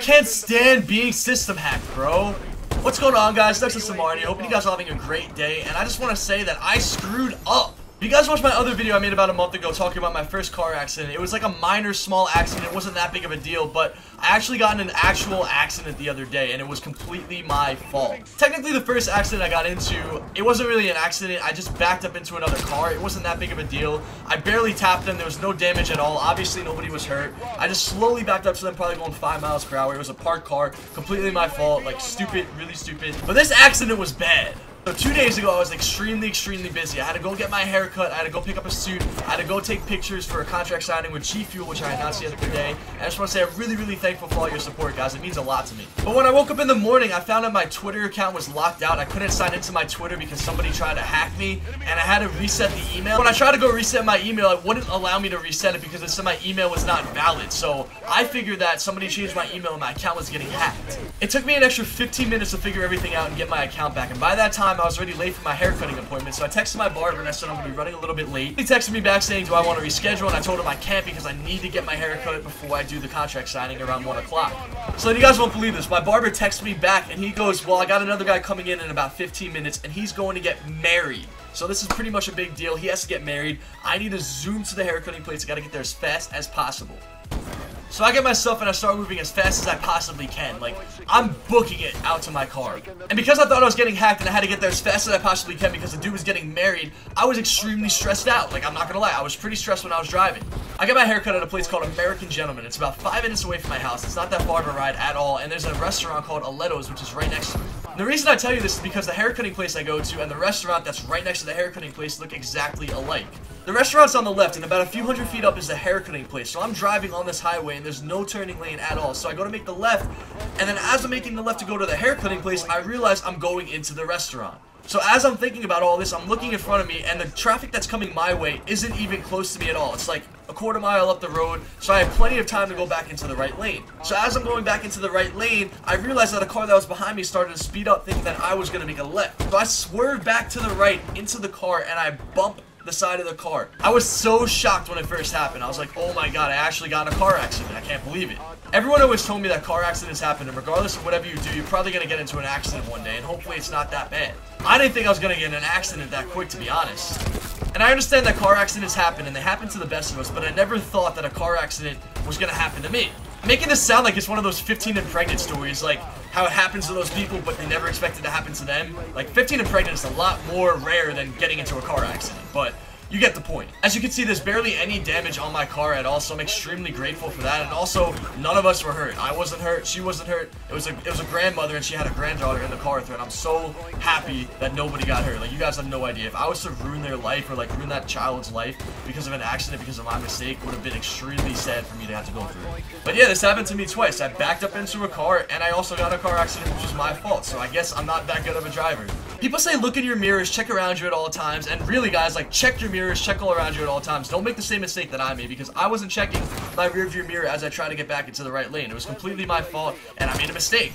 can't stand being system hacked, bro. What's going on, guys? Thanks for Samarni. Hoping you guys are having a great day, and I just want to say that I screwed up. If you guys watched my other video I made about a month ago talking about my first car accident, it was like a minor, small accident. It wasn't that big of a deal, but I actually got in an actual accident the other day, and it was completely my fault. Technically, the first accident I got into, it wasn't really an accident. I just backed up into another car. It wasn't that big of a deal. I barely tapped them. There was no damage at all. Obviously, nobody was hurt. I just slowly backed up to them, probably going 5 miles per hour. It was a parked car. Completely my fault. Like, stupid, really stupid. But this accident was bad. So 2 days ago, I was extremely busy. I had to go get my hair cut. I had to go pick up a suit. I had to go take pictures for a contract signing with G Fuel, which I announced the other day. And I just want to say I'm really thankful for all your support, guys. It means a lot to me. But when I woke up in the morning, I found out my Twitter account was locked out. I couldn't sign into my Twitter because somebody tried to hack me, and I had to reset the email. When I tried to go reset my email, it wouldn't allow me to reset it because it said my email was not valid. So I figured that somebody changed my email and my account was getting hacked. It took me an extra 15 minutes to figure everything out and get my account back. And by that time, I was already late for my haircutting appointment. So I texted my barber and I said I'm going to be running a little bit late. He texted me back saying, do I want to reschedule? And I told him I can't because I need to get my hair cut before I do the contract signing around 1 o'clock. So then you guys won't believe this. My barber texted me back and he goes, well, I got another guy coming in about 15 minutes and he's going to get married. So this is pretty much a big deal. He has to get married. I need to zoom to the haircutting place. I got to get there as fast as possible. So I get myself and I start moving as fast as I possibly can. Like, I'm booking it out to my car. And because I thought I was getting hacked and I had to get there as fast as I possibly can because the dude was getting married, I was extremely stressed out. Like, I'm not gonna lie, I was pretty stressed when I was driving. I get my hair cut at a place called American Gentleman. It's about 5 minutes away from my house. It's not that far of a ride at all. And there's a restaurant called Aletto's, which is right next to it. The reason I tell you this is because the haircutting place I go to and the restaurant that's right next to the haircutting place look exactly alike. The restaurant's on the left, and about a few hundred feet up is the haircutting place. So I'm driving on this highway, and there's no turning lane at all. So I go to make the left, and then as I'm making the left to go to the haircutting place, I realize I'm going into the restaurant. So as I'm thinking about all this, I'm looking in front of me, and the traffic that's coming my way isn't even close to me at all. It's like a quarter mile up the road, so I have plenty of time to go back into the right lane. So as I'm going back into the right lane, I realized that a car that was behind me started to speed up, thinking that I was going to make a left. So I swerved back to the right into the car, and I bumped the side of the car. I was so shocked when it first happened. I was like, oh my god, I actually got in a car accident. I can't believe it. Everyone always told me that car accidents happen, and regardless of whatever you do, you're probably going to get into an accident one day, and hopefully it's not that bad. I didn't think I was going to get in an accident that quick, to be honest. And I understand that car accidents happen, and they happen to the best of us, but I never thought that a car accident was going to happen to me. Making this sound like it's one of those 15 and pregnant stories, like how it happens to those people, but they never expect it to happen to them. Like, 15 and pregnant is a lot more rare than getting into a car accident, but you get the point. As you can see, there's barely any damage on my car at all, so I'm extremely grateful for that. And also, none of us were hurt. I wasn't hurt. She wasn't hurt. It was a grandmother, and she had a granddaughter in the car with her. And I'm so happy that nobody got hurt. Like, you guys have no idea. If I was to ruin their life or like ruin that child's life because of an accident, because of my mistake, it would have been extremely sad for me to have to go through. But yeah, this happened to me twice. I backed up into a car, and I also got in a car accident, which was my fault. So I guess I'm not that good of a driver. People say look in your mirrors, check around you at all times, and really, guys, like, check your mirrors, check all around you at all times. Don't make the same mistake that I made, because I wasn't checking my rearview mirror as I tried to get back into the right lane. It was completely my fault, and I made a mistake.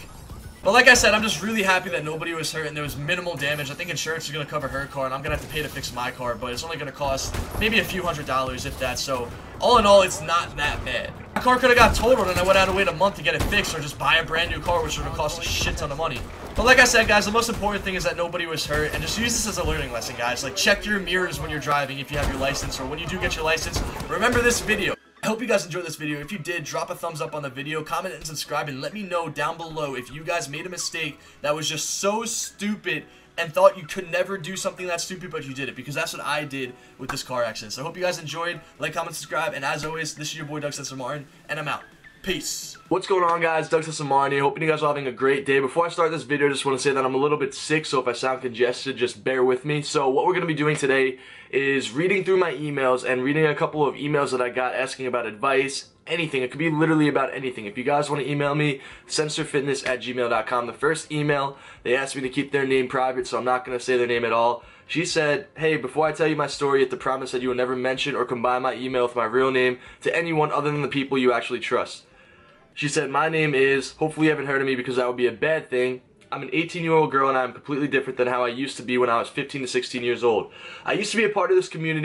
But like I said, I'm just really happy that nobody was hurt and there was minimal damage. I think insurance is going to cover her car, and I'm going to have to pay to fix my car, but it's only going to cost maybe a few $100s, if that. So all in all, it's not that bad. My car could have got totaled, and I would have had to wait a month to get it fixed, or just buy a brand new car, which would have cost a shit ton of money. But like I said, guys, the most important thing is that nobody was hurt, and just use this as a learning lesson, guys. Like, check your mirrors when you're driving if you have your license, or when you do get your license. Remember this video. I hope you guys enjoyed this video. If you did, drop a thumbs up on the video, comment and subscribe, and let me know down below if you guys made a mistake that was just so stupid and thought you could never do something that stupid, but you did it, because that's what I did with this car accident. So I hope you guys enjoyed. Like, comment, FaZe, and as always, this is your boy, FaZe Censor, and I'm out. Peace. What's going on, guys? FaZe Censor. Hoping you guys are having a great day. Before I start this video, I just want to say that I'm a little bit sick, so if I sound congested, just bear with me. So what we're going to be doing today is reading through my emails and reading a couple of emails that I got asking about advice, anything. It could be literally about anything. If you guys want to email me, censorfitness@gmail.com. The first email, they asked me to keep their name private, so I'm not going to say their name at all. She said, hey, before I tell you my story, you have to promise that you will never mention or combine my email with my real name to anyone other than the people you actually trust. She said, my name is, hopefully you haven't heard of me because that would be a bad thing. I'm an 18-year-old girl, and I'm completely different than how I used to be when I was 15 to 16 years old. I used to be a part of this community.